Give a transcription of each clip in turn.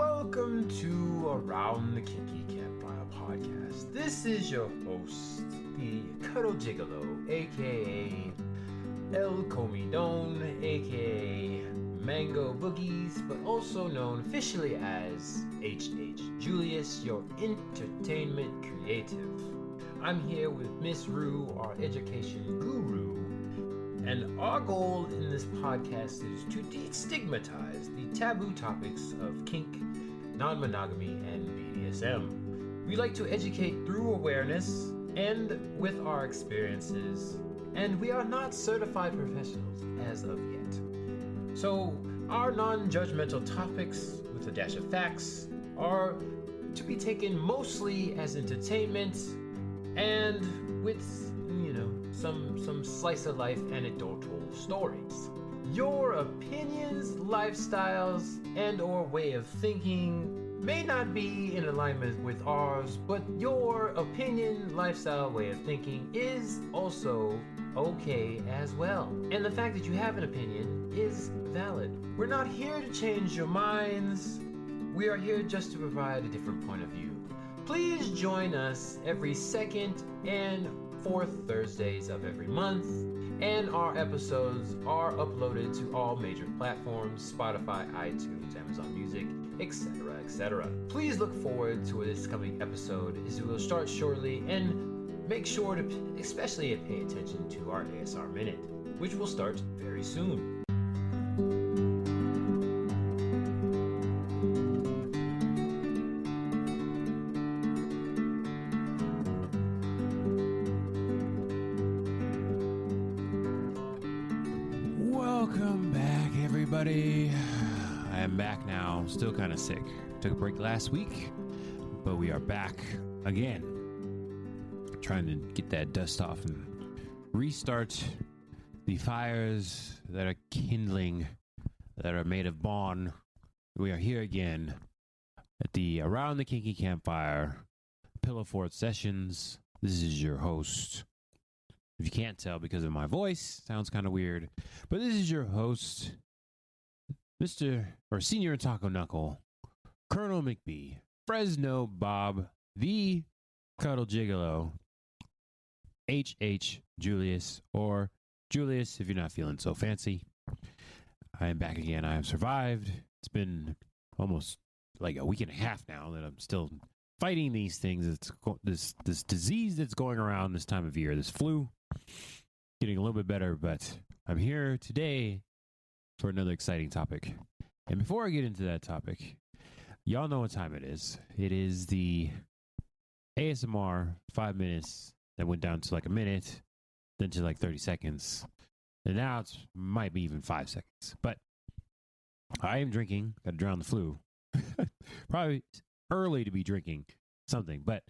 Welcome to Around the Kinky Campfire podcast. This is your host, the Cuddle Gigolo, aka El Comidon, aka Mango Boogies, but also known officially as H.H. Julius, your entertainment creative. I'm here with Miss Rue, our education guru, and our goal in this podcast is to destigmatize the taboo topics of kink, non-monogamy, and BDSM. We like to educate through awareness and with our experiences, and we are not certified professionals as of yet. So our non-judgmental topics, with a dash of facts, are to be taken mostly as entertainment and with, some slice of life anecdotal stories. Your opinions, lifestyles, and or way of thinking may not be in alignment with ours, but your opinion, lifestyle, way of thinking is also okay as well. And the fact that you have an opinion is valid. We're not here to change your minds. We are here just to provide a different point of view. Please join us every second and fourth Thursdays of every month, and our episodes are uploaded to all major platforms: Spotify, iTunes, Amazon Music, etc., etc. Please look forward to this coming episode, as we will start shortly, and make sure to especially pay attention to our ASR Minute, which will start very soon. Welcome back, everybody. I am back now, still kind of sick. Took a break last week, but we are back again. Trying to get that dust off and restart the fires that are kindling, that are made of bond. We are here again at the Around the Kinky Campfire Pillow Fort Sessions. This is your host. If you can't tell because of my voice, sounds kind of weird, but this is your host, Senior Taco Knuckle, Colonel McBee, Fresno Bob, the Cuddle Gigolo, H.H. Julius, or Julius if you're not feeling so fancy. I am back again. I have survived. It's been almost like a week and a half now that I'm still fighting these things. It's this disease that's going around this time of year, this flu. Getting a little bit better, but I'm here today for another exciting topic. And before I get into that topic, y'all know what time it is. It is the ASMR 5 minutes that went down to like a minute, then to like 30 seconds. And now it might be even 5 seconds. But I am drinking, got to drown the flu. Probably early to be drinking something, but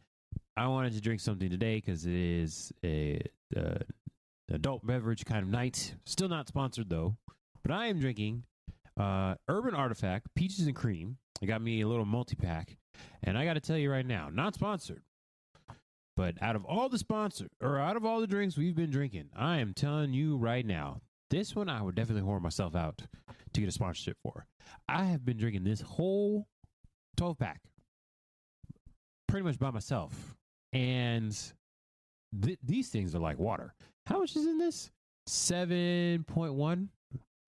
I wanted to drink something today because it is a adult beverage kind of night. Still not sponsored though, but I am drinking Urban Artifact Peaches and Cream. I got me a little multi-pack, and I got to tell you right now, not sponsored, but out of all the drinks we've been drinking, I am telling you right now, this one I would definitely whore myself out to get a sponsorship for. I have been drinking this whole 12-pack pretty much by myself, and these things are like water. How much is in this? 7.1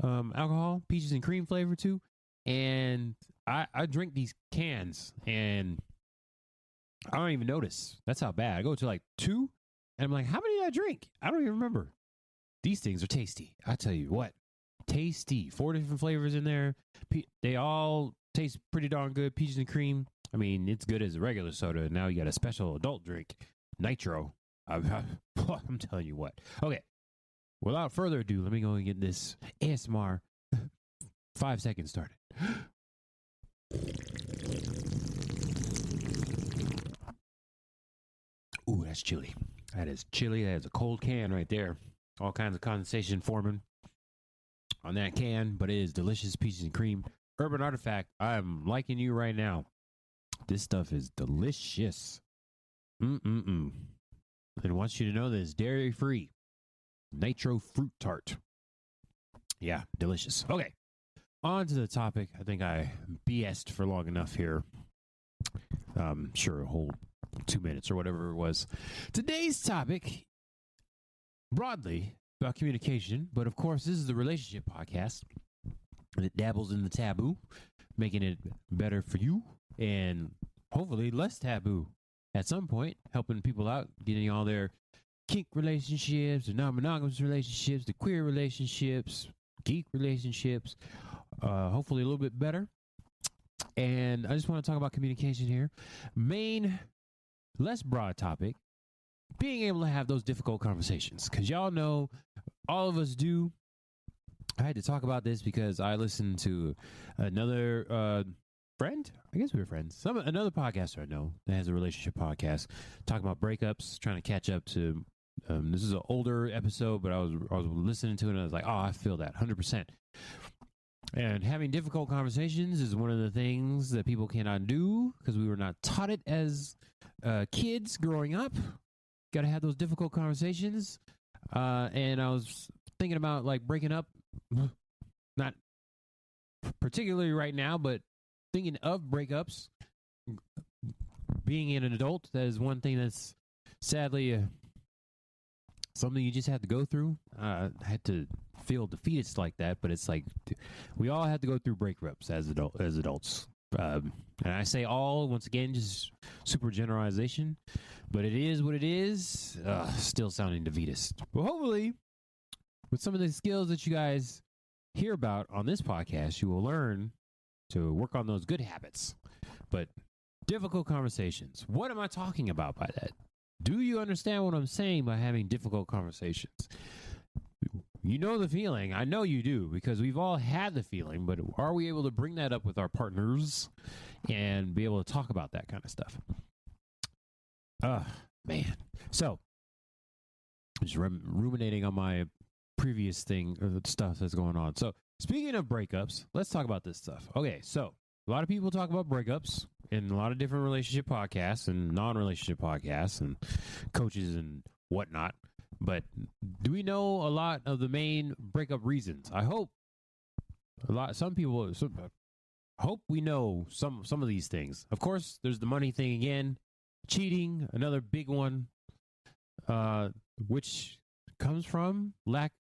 alcohol, peaches and cream flavor too. And I drink these cans and I don't even notice. That's how bad. I go to like 2 and I'm like, how many did I drink? I don't even remember. These things are tasty. I tell you what, tasty. 4 different flavors in there. They all taste pretty darn good. Peaches and cream. I mean, it's good as a regular soda. Now you got a special adult drink, Nitro. I'm telling you what. Okay, without further ado, let me go and get this ASMR 5 seconds started. Ooh, that's chilly. That is chilly. That is a cold can right there. All kinds of condensation forming on that can, but it is delicious. Peaches and cream. Urban Artifact. I'm liking you right now. This stuff is delicious. And I want you to know that it's dairy-free. Nitro fruit tart. Yeah, delicious. Okay. on to the topic. I think I BS'd for long enough here. Sure, a whole 2 minutes or whatever it was. Today's topic, broadly, about communication, but of course, this is the relationship podcast. And it dabbles in the taboo, making it better for you and hopefully less taboo at some point, helping people out, getting all their kink relationships, the non-monogamous relationships, the queer relationships, geek relationships, hopefully a little bit better. And I just want to talk about communication here. Main, less broad topic, being able to have those difficult conversations. Because y'all know, all of us do. I had to talk about this because I listened to another friend. I guess we were friends. Another podcaster I know that has a relationship podcast, talking about breakups, trying to catch up to. This is an older episode, but I was listening to it and I was like, oh, I feel that 100%. And having difficult conversations is one of the things that people cannot do because we were not taught it as kids growing up. Got to have those difficult conversations. And I was thinking about like breaking up, not particularly right now, but thinking of breakups. Being an adult, that is one thing that's sadly something you just have to go through. I had to feel defeatist like that, but it's like we all have to go through breakups as adults. And I say all, once again, just super generalization, but it is what it is. Still sounding defeatist. Well, hopefully, with some of the skills that you guys hear about on this podcast, you will learn to work on those good habits. But difficult conversations. What am I talking about by that? Do you understand what I'm saying by having difficult conversations? You know the feeling. I know you do, because we've all had the feeling, but are we able to bring that up with our partners and be able to talk about that kind of stuff? Man. So, just ruminating on my previous thing, or the stuff that's going on. So, speaking of breakups, let's talk about this stuff. Okay, so a lot of people talk about breakups in a lot of different relationship podcasts and non-relationship podcasts and coaches and whatnot. But do we know a lot of the main breakup reasons? I hope hope we know some of these things. Of course, there's the money thing again, cheating, another big one, which comes from lack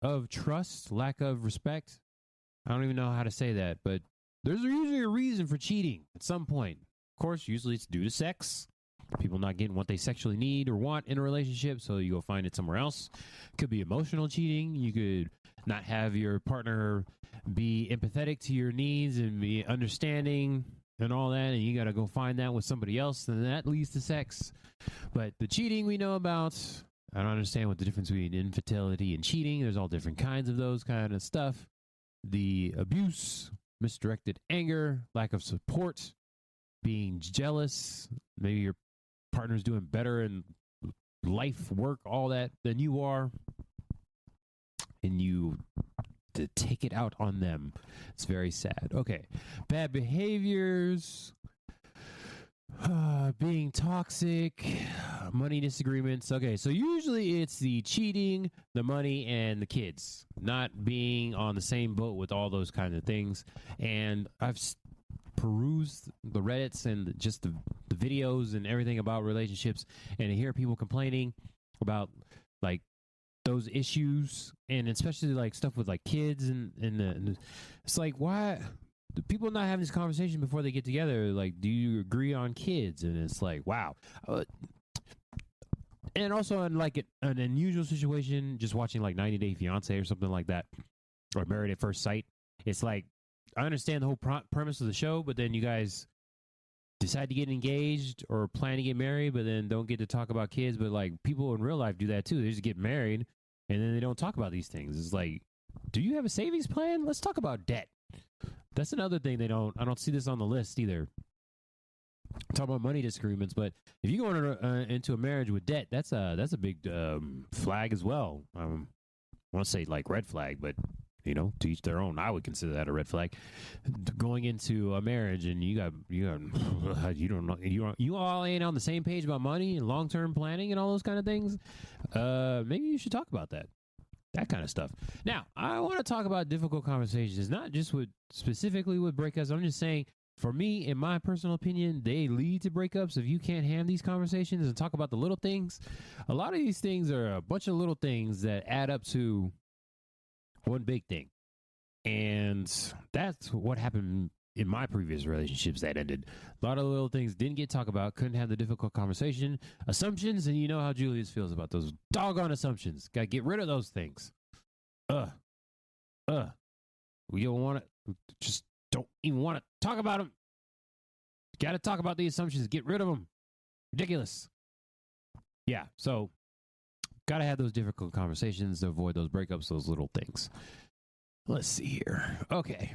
of trust, lack of respect. I don't even know how to say that, but there's usually a reason for cheating at some point. Of course, usually it's due to sex. People not getting what they sexually need or want in a relationship, so you go find it somewhere else. Could be emotional cheating. You could not have your partner be empathetic to your needs and be understanding and all that, and you got to go find that with somebody else, and that leads to sex. But the cheating we know about, I don't understand what the difference between infidelity and cheating. There's all different kinds of those kind of stuff. The abuse, misdirected anger, lack of support, being jealous, maybe your partner's doing better in life, work, all that than you are, and you to take it out on them. It's very sad. Okay. Bad behaviors, being toxic, money disagreements. Okay, so usually it's the cheating, the money, and the kids not being on the same boat with all those kinds of things. And I've perused the Reddits and just the videos and everything about relationships, and I hear people complaining about like those issues, and especially like stuff with like kids and it's like, why do people not have this conversation before they get together? Like, do you agree on kids? And it's like, wow. And also in like an unusual situation, just watching like 90 Day Fiance or something like that, or Married at First Sight, it's like, I understand the whole premise of the show, but then you guys decide to get engaged or plan to get married, but then don't get to talk about kids. But like people in real life do that too. They just get married and then they don't talk about these things. It's like, do you have a savings plan? Let's talk about debt. That's another thing I don't see this on the list either. Talk about money disagreements, but if you go into a marriage with debt, that's a big flag as well. I want to say like red flag, but you know, to each their own. I would consider that a red flag. Going into a marriage and you don't know, you all ain't on the same page about money and long-term planning and all those kind of things. Maybe you should talk about that. that kind of stuff. Now, I want to talk about difficult conversations, not just specifically with breakups. I'm just saying, for me, in my personal opinion, they lead to breakups if you can't have these conversations and talk about the little things. A lot of these things are a bunch of little things that add up to one big thing. And that's what happened in my previous relationships that ended. A lot of little things didn't get talked about, couldn't have the difficult conversation. Assumptions, and you know how Julius feels about those doggone assumptions. Got to get rid of those things. We don't want to, just don't even want to talk about them. Got to talk about the assumptions, get rid of them. Ridiculous. Yeah, so got to have those difficult conversations to avoid those breakups, those little things. Let's see here. Okay.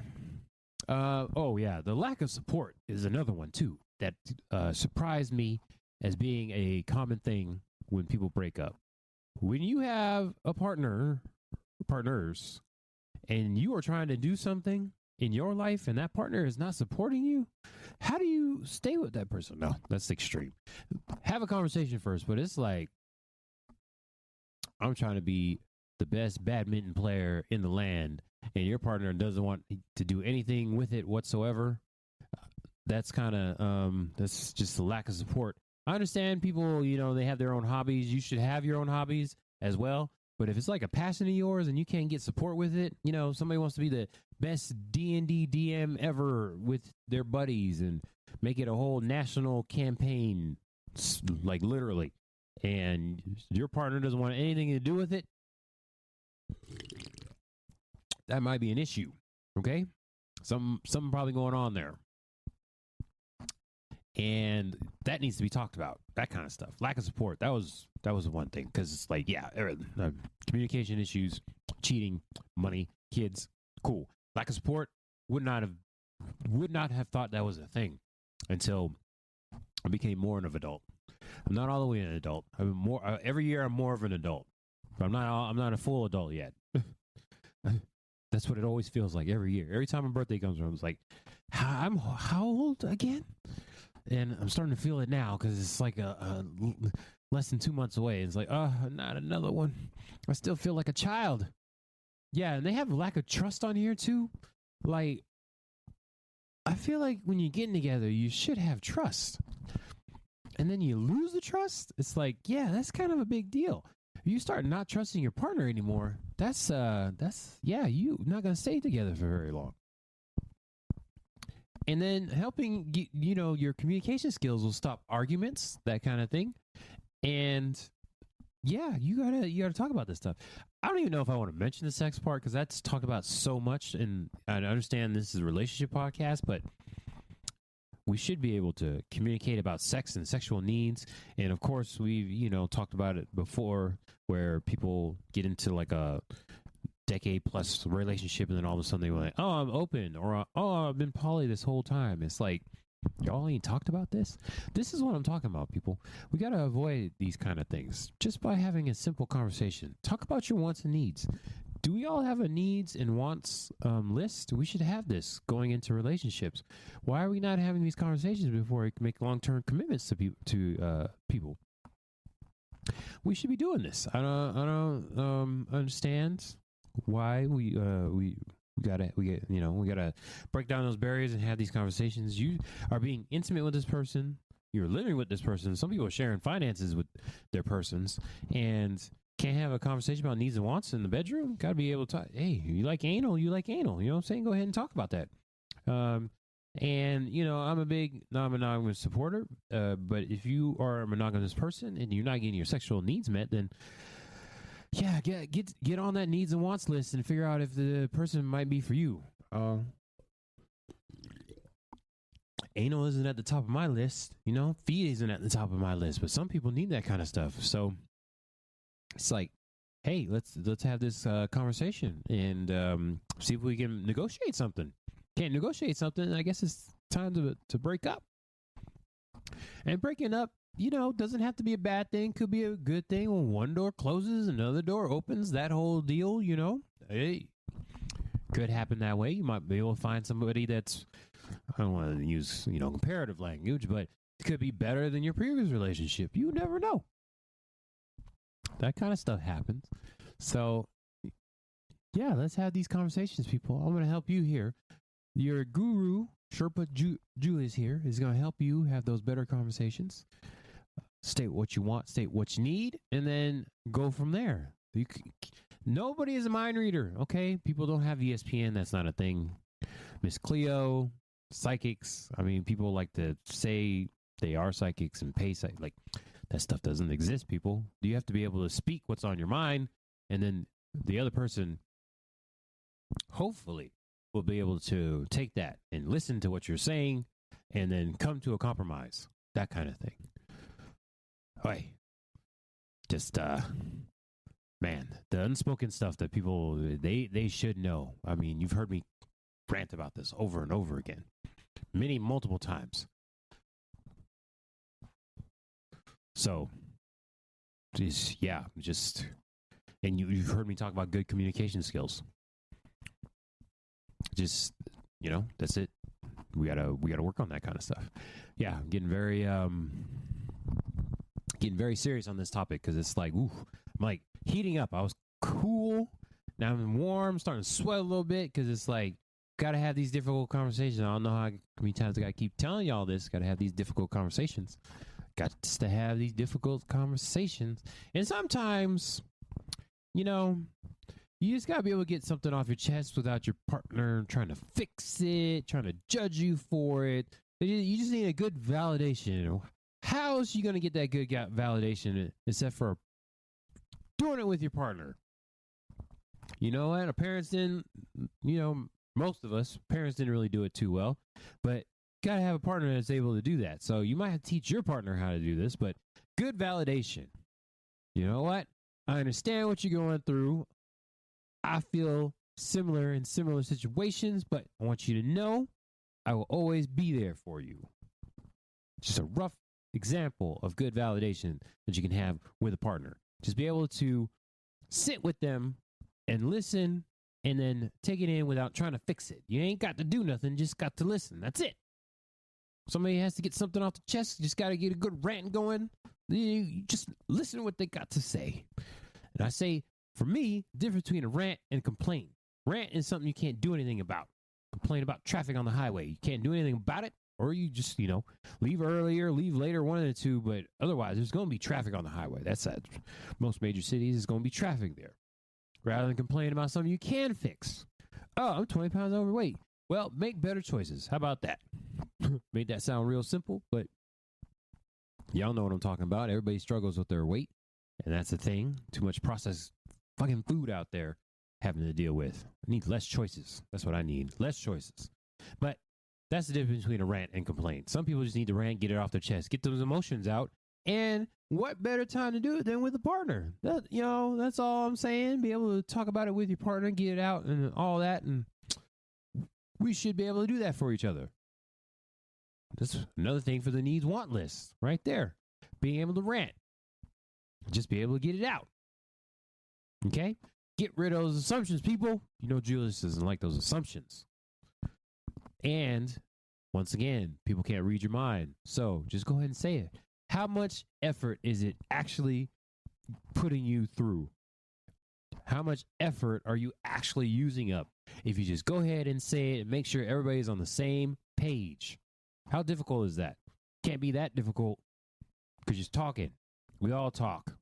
The lack of support is another one too that surprised me as being a common thing when people break up. When you have a partners, and you are trying to do something in your life and that partner is not supporting you, how do you stay with that person? No, that's extreme. Have a conversation first, but it's like, I'm trying to be the best badminton player in the land, and your partner doesn't want to do anything with it whatsoever. That's kind of, that's just a lack of support. I understand people, they have their own hobbies. You should have your own hobbies as well. But if it's like a passion of yours and you can't get support with it, somebody wants to be the best D&D DM ever with their buddies and make it a whole national campaign, like literally, and your partner doesn't want anything to do with it, that might be an issue. Okay, something probably going on there, and that needs to be talked about. That kind of stuff. Lack of support. That was one thing, because it's like, communication issues, cheating, money, kids. Cool. Lack of support. Would not have thought that was a thing until I became more of an adult. I'm not all the way an adult. I'm more every year. I'm more of an adult. But I'm not a full adult yet. That's what it always feels like every year. Every time my birthday comes around, it's like, I'm how old again? And I'm starting to feel it now, because it's like a less than 2 months away. It's like, not another one. I still feel like a child. Yeah, and they have a lack of trust on here too. Like, I feel like when you're getting together, you should have trust. And then you lose the trust. It's like, yeah, that's kind of a big deal. If you start not trusting your partner anymore, that's you not going to stay together for very long. And then helping, your communication skills will stop arguments, that kind of thing. And yeah, you gotta talk about this stuff. I don't even know if I want to mention the sex part, because that's talked about so much. And I understand this is a relationship podcast, but we should be able to communicate about sex and sexual needs. And of course, we've, talked about it before, where people get into like a decade plus relationship, and then all of a sudden they were like, oh, I'm open, or oh, I've been poly this whole time. It's like, y'all ain't talked about this. This is what I'm talking about, people. We got to avoid these kind of things just by having a simple conversation. Talk about your wants and needs. Do we all have a needs and wants list? We should have this going into relationships. Why are we not having these conversations before we can make long-term commitments to people? We should be doing this. I don't understand why we gotta break down those barriers and have these conversations. You are being intimate with this person. You're living with this person. Some people are sharing finances with their persons and can't have a conversation about needs and wants in the bedroom. Got to be able to talk. Hey, you like anal? You like anal? You know what I'm saying? Go ahead and talk about that. And I'm a big non-monogamous supporter. But if you are a monogamous person and you're not getting your sexual needs met, then yeah, get on that needs and wants list and figure out if the person might be for you. Anal isn't at the top of my list, feet isn't at the top of my list, but some people need that kind of stuff. So it's like, hey, let's have this conversation and see if we can negotiate something. Can't negotiate something, I guess it's time to break up. And breaking up, doesn't have to be a bad thing. Could be a good thing. When one door closes, another door opens. That whole deal, hey, could happen that way. You might be able to find somebody that's, I don't want to use, comparative language, but it could be better than your previous relationship. You never know. That kind of stuff happens. So yeah, let's have these conversations, people. I'm going to help you here. Your guru, Sherpa Julius here, is going to help you have those better conversations. State what you want, state what you need, and then go from there. Nobody is a mind reader, okay? People don't have ESPN. That's not a thing. Miss Cleo, psychics. I mean, people like to say they are psychics and pay psychics. Like, that stuff doesn't exist, people. You have to be able to speak what's on your mind, and then the other person, hopefully, will be able to take that and listen to what you're saying and then come to a compromise. That kind of thing. Hey, just, man, the unspoken stuff that people, they should know. I mean, you've heard me rant about this over and over again, multiple times. So, and you've heard me talk about good communication skills. Just, that's it. We gotta work on that kind of stuff. Yeah, I'm getting very serious on this topic because it's like, ooh, I'm like heating up. I was cool. Now I'm warm, starting to sweat a little bit because it's like, gotta have these difficult conversations. I don't know how many times I gotta keep telling y'all this. Gotta have these difficult conversations. Got to have these difficult conversations. And sometimes, you just gotta be able to get something off your chest without your partner trying to fix it, trying to judge you for it. You just need a good validation. How is you going to get that good validation except for doing it with your partner? You know what? Our parents didn't, most of us, parents didn't really do it too well. But got to have a partner that's able to do that. So you might have to teach your partner how to do this, but good validation. You know what? I understand what you're going through. I feel similar in similar situations, but I want you to know I will always be there for you. Just a rough example of good validation that you can have with a partner. Just be able to sit with them and listen and then take it in without trying to fix it. You ain't got to do nothing, just got to listen. That's it. Somebody has to get something off the chest, just got to get a good rant going. You just listen to what they got to say. And I say, for me, the difference between a rant and a complaint. Rant is something you can't do anything about. Complain about traffic on the highway. You can't do anything about it, or you just, leave earlier, leave later, one of the two, but otherwise there's going to be traffic on the highway. That's at most major cities, there's going to be traffic there. Rather than complain about something you can fix. Oh, I'm 20 pounds overweight. Well, make better choices. How about that? Made that sound real simple, but y'all know what I'm talking about. Everybody struggles with their weight, and that's the thing. Too much processed fucking food out there having to deal with. I need less choices. That's what I need. Less choices. But that's the difference between a rant and complaint. Some people just need to rant, get it off their chest, get those emotions out. And what better time to do it than with a partner? That's all I'm saying. Be able to talk about it with your partner, get it out and all that. And we should be able to do that for each other. That's another thing for the needs want list right there. Being able to rant. Just be able to get it out. Okay? Get rid of those assumptions, people. Julius doesn't like those assumptions. And once again, people can't read your mind. So just go ahead and say it. How much effort is it actually putting you through? How much effort are you actually using up? If you just go ahead and say it and make sure everybody's on the same page. How difficult is that? Can't be that difficult because you're talking. We all talk.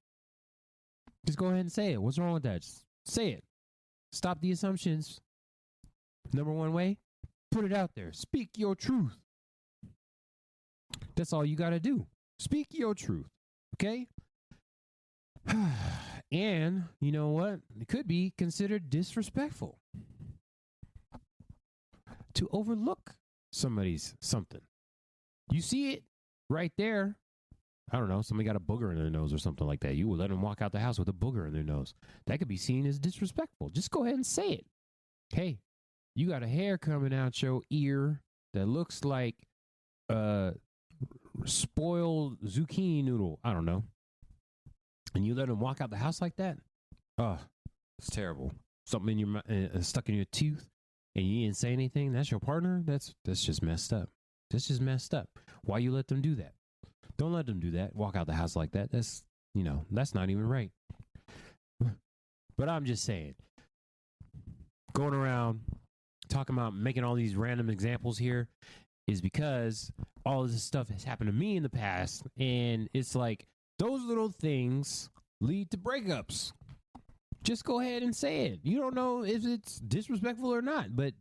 Just go ahead and say it. What's wrong with that? Just say it. Stop the assumptions. Number one way, put it out there. Speak your truth. That's all you got to do. Speak your truth. Okay? And you know what? It could be considered disrespectful to overlook somebody's something. You see it right there. I don't know, somebody got a booger in their nose or something like that. You would let them walk out the house with a booger in their nose. That could be seen as disrespectful. Just go ahead and say it. Hey, you got a hair coming out your ear that looks like spoiled zucchini noodle. I don't know. And you let them walk out the house like that? Oh, it's terrible. Something in your stuck in your tooth and you didn't say anything? That's your partner? That's just messed up. That's just messed up. Why you let them do that? Don't let them do that. Walk out the house like that. That's, that's not even right. But I'm just saying, going around talking about making all these random examples here is because all of this stuff has happened to me in the past, and it's like those little things lead to breakups. Just go ahead and say it. You don't know if it's disrespectful or not, but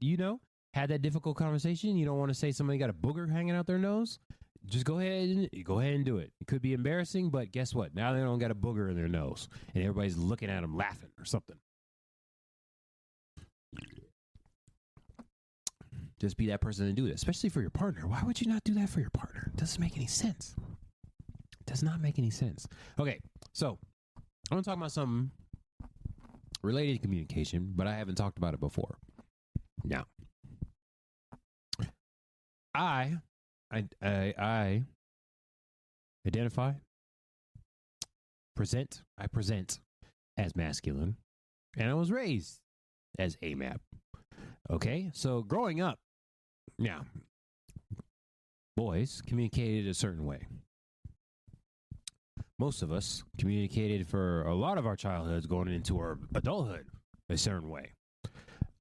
had that difficult conversation. You don't want to say somebody got a booger hanging out their nose. Just go ahead and do it. It could be embarrassing, but guess what? Now they don't got a booger in their nose, and everybody's looking at them laughing or something. Just be that person and do it, especially for your partner. Why would you not do that for your partner? It doesn't make any sense. It does not make any sense. Okay, so I want to talk about something related to communication, but I haven't talked about it before. Now, I identify, I present as masculine, and I was raised as AMAP. Okay, so growing up, now, boys communicated a certain way. Most of us communicated for a lot of our childhoods going into our adulthood a certain way.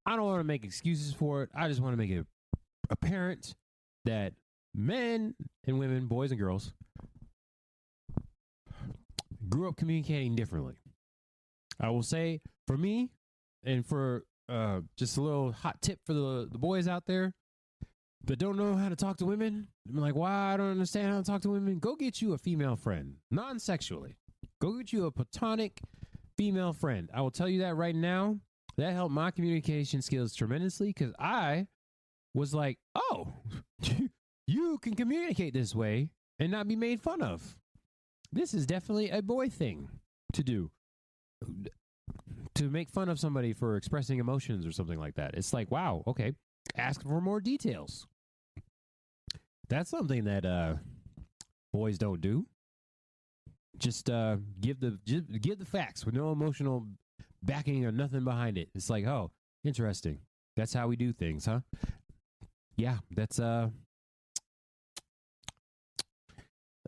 I don't want to make excuses for it. I just want to make it apparent that men and women, boys and girls, grew up communicating differently. I will say, for me, and for just a little hot tip for the boys out there that don't know how to talk to women, I'm like, why I don't understand how to talk to women. Go get you a female friend, non-sexually. Go get you a platonic female friend. I will tell you that right now. That helped my communication skills tremendously, because I was like, oh, you can communicate this way and not be made fun of. This is definitely a boy thing to do. To make fun of somebody for expressing emotions or something like that. It's like, wow, okay. Ask for more details. That's something that boys don't do. Just give the facts with no emotional backing or nothing behind it. It's like, oh, interesting. That's how we do things, huh? Yeah, that's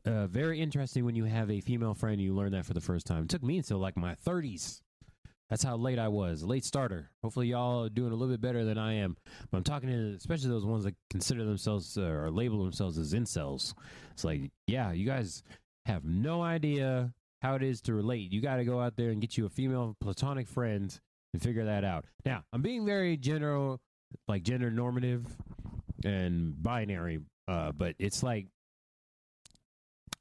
very interesting when you have a female friend and you learn that for the first time. It took me until like my 30s. That's how late I was, a late starter. Hopefully y'all are doing a little bit better than I am. But I'm talking to especially those ones that consider themselves or label themselves as incels. It's like, yeah, you guys have no idea how it is to relate. You got to go out there and get you a female platonic friend and figure that out. Now, I'm being very general, like gender normative and binary, but it's like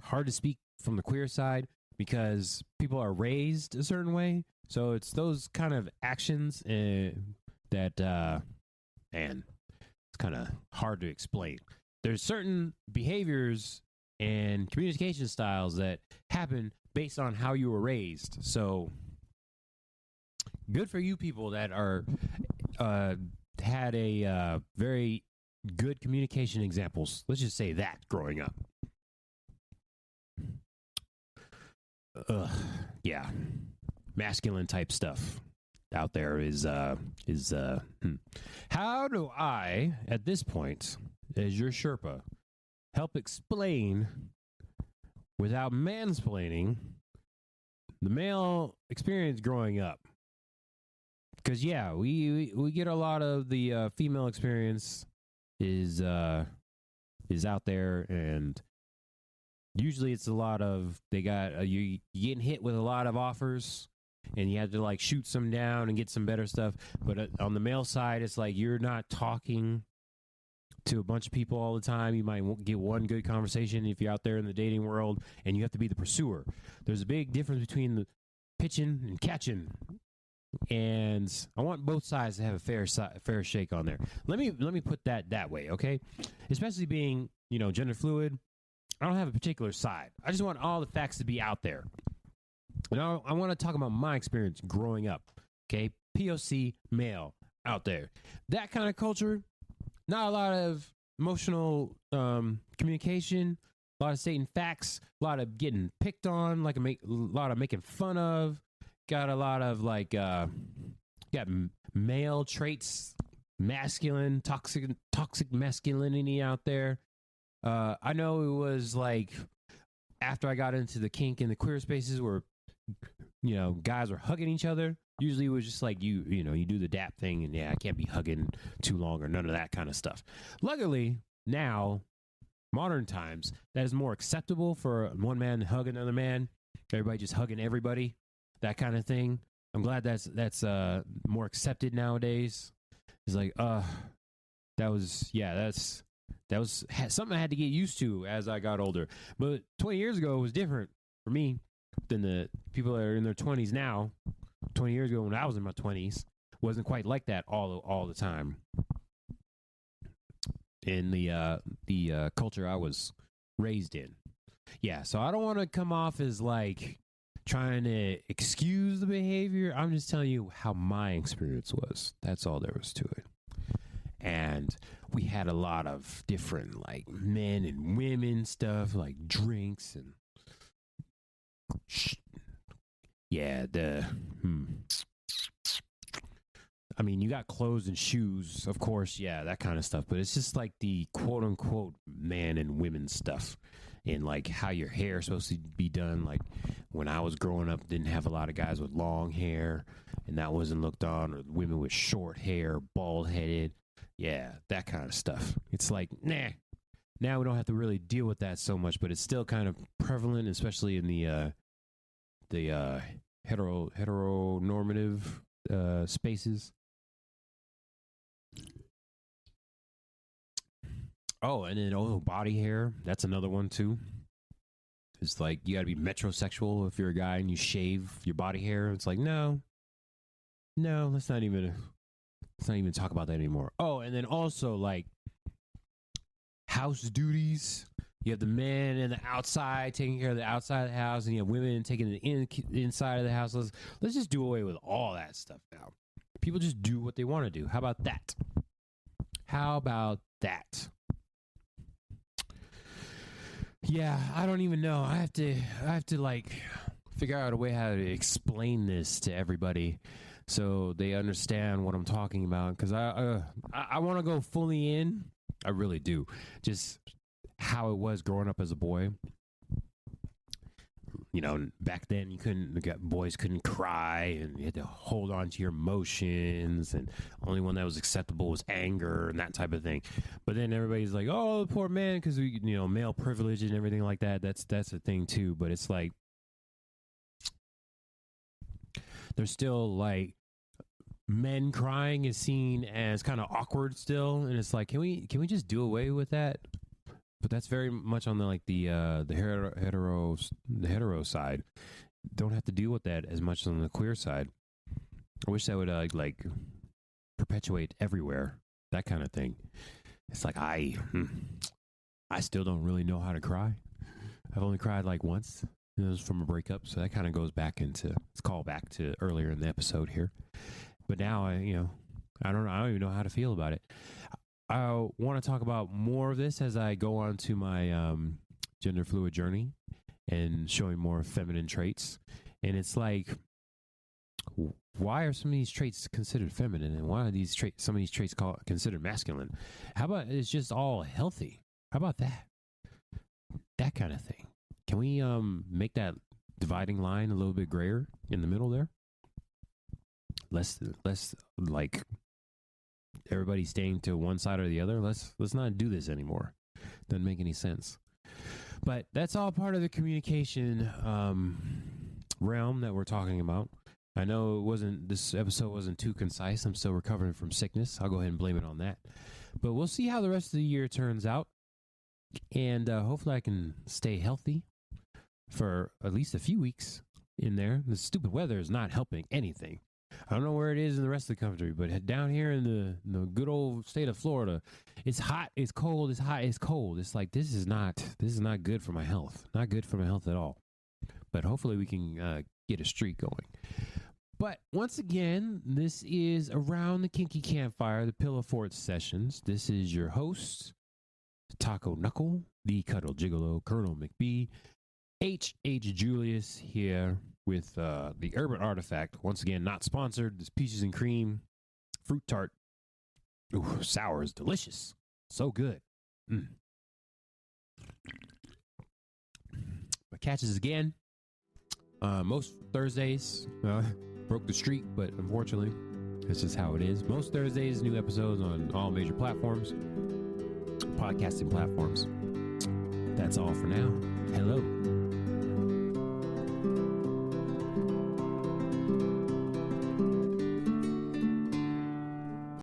hard to speak from the queer side because people are raised a certain way. So it's those kind of actions that, man, it's kind of hard to explain. There's certain behaviors and communication styles that happen based on how you were raised. So good for you people that are had a very good communication examples. Let's just say that growing up. Yeah. Masculine type stuff out there is how do I at this point, as your Sherpa, help explain without mansplaining the male experience growing up? Because yeah, we get a lot of the female experience is out there, and usually it's a lot of they got you getting hit with a lot of offers. And you have to like shoot some down and get some better stuff. But on the male side, it's like you're not talking to a bunch of people all the time. You might get one good conversation if you're out there in the dating world, and you have to be the pursuer. There's a big difference between the pitching and catching. And I want both sides to have a fair shake on there. Let me put that way, okay? Especially being, gender fluid, I don't have a particular side. I just want all the facts to be out there. Now, I want to talk about my experience growing up, okay? POC male out there. That kind of culture, not a lot of emotional communication, a lot of stating facts, a lot of getting picked on, a lot of making fun of, got a lot of got male traits, masculine, toxic masculinity out there. I know it was like after I got into the kink and the queer spaces where guys were hugging each other. Usually it was just like you do the dap thing, and I can't be hugging too long or none of that kind of stuff. Luckily, now, modern times, that is more acceptable for one man to hug another man. Everybody just hugging everybody, that kind of thing. I'm glad that's more accepted nowadays. It's like, that was something I had to get used to as I got older. But 20 years ago, it was different for me than the people that are in their 20s now. 20 years ago, when I was in my 20s, wasn't quite like that all the time. In the culture I was raised in. Yeah, so I don't want to come off as like trying to excuse the behavior. I'm just telling you how my experience was. That's all there was to it. And we had a lot of different like men and women stuff, like drinks and I mean, you got clothes and shoes, of course, that kind of stuff. But it's just like the quote unquote man and women stuff, and like how your hair is supposed to be done. Like when I was growing up, didn't have a lot of guys with long hair, and that wasn't looked on, or women with short hair, bald headed. Yeah, that kind of stuff. It's like, nah. Now we don't have to really deal with that so much, but it's still kind of prevalent, especially in the heteronormative spaces. Oh, and then body hair. That's another one too. It's like you got to be metrosexual if you're a guy and you shave your body hair. It's like no, let's not even talk about that anymore. Oh, and then also like house duties. You have the men in the outside taking care of the outside of the house, and you have women taking the inside of the house. Let's just do away with all that stuff now. People just do what they want to do. How about that? Yeah, I don't even know. I have to like figure out a way how to explain this to everybody so they understand what I'm talking about. Because I want to go fully in. I really do. Just how it was growing up as a boy. You know, back then boys couldn't cry, and you had to hold on to your emotions, and only one that was acceptable was anger and that type of thing. But then everybody's like, "Oh, the poor man," because male privilege and everything like that. That's a thing too. But it's like there's still like men crying is seen as kind of awkward still, and it's like, can we just do away with that? But that's very much on the hetero side. Don't have to deal with that as much as on the queer side. I wish that would like perpetuate everywhere, that kind of thing. It's like I still don't really know how to cry. I've only cried like once. It was from a breakup, so that kind of goes back into it's called back to earlier in the episode here. But now I don't even know how to feel about it. I want to talk about more of this as I go on to my gender fluid journey and showing more feminine traits. And it's like, why are some of these traits considered feminine, and why are some of these traits considered masculine? How about it's just all healthy? How about that? That kind of thing. Can we make that dividing line a little bit grayer in the middle there? Less like everybody staying to one side or the other. Let's not do this anymore. Doesn't make any sense. But that's all part of the communication realm that we're talking about. I know this episode wasn't too concise. I'm still recovering from sickness. I'll go ahead and blame it on that. But we'll see how the rest of the year turns out. And hopefully I can stay healthy for at least a few weeks in there. The stupid weather is not helping anything. I don't know where it is in the rest of the country, but down here in the good old state of Florida, it's hot, it's cold, it's hot, it's cold. It's like, this is not good for my health. Not good for my health at all. But hopefully we can get a streak going. But once again, this is Around the Kinky Campfire, the Pillow Fort Sessions. This is your host, Taco Knuckle, the Cuddle Gigolo, Colonel McBee, H.H. Julius here with the Urban Artifact. Once again, not sponsored. This peaches and cream fruit tart. Ooh, sour is delicious. So good. But catches again. Most Thursdays. broke the streak, but unfortunately, this is how it is. Most Thursdays, new episodes on all major platforms, podcasting platforms. That's all for now. Hello.